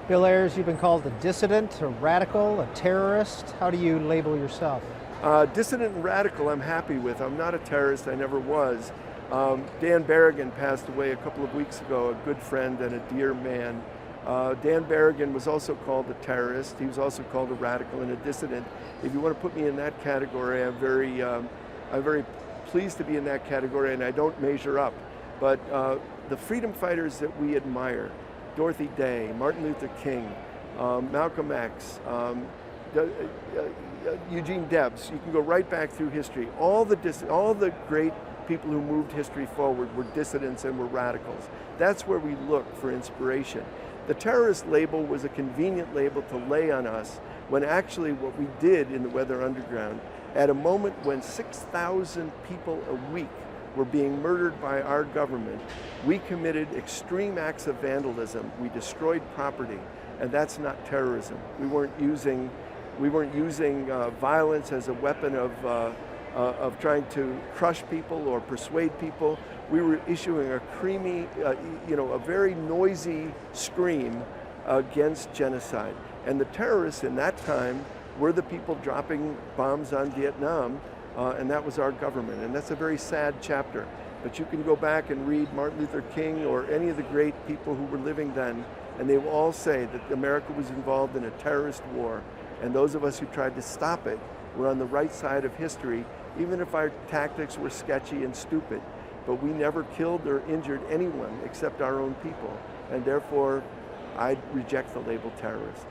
Bill Ayers, you've been called a dissident, a radical, a terrorist. How do you label yourself? Dissident and radical I'm happy with. I'm not a terrorist, I never was. Dan Berrigan passed away a couple of weeks ago, a good friend and a dear man. Dan Berrigan was also called a terrorist. He was also called a radical and a dissident. If you want to put me in that category, I'm very pleased to be in that category, and I don't measure up. But the freedom fighters that we admire, Dorothy Day, Martin Luther King, Malcolm X, Eugene Debs, you can go right back through history. All the great people who moved history forward were dissidents and were radicals. That's where we look for inspiration. The terrorist label was a convenient label to lay on us when actually what we did in the Weather Underground, at a moment when 6,000 people a week were being murdered by our government, we committed extreme acts of vandalism. We destroyed property, and that's not terrorism. We weren't using violence as a weapon of trying to crush people or persuade people. We were issuing a a very noisy scream against genocide. And the terrorists in that time were the people dropping bombs on Vietnam, and that was our government. And that's a very sad chapter. But you can go back and read Martin Luther King or any of the great people who were living then, and they will all say that America was involved in a terrorist war. And those of us who tried to stop it were on the right side of history, even if our tactics were sketchy and stupid. But we never killed or injured anyone except our own people. And therefore, I reject the label terrorist.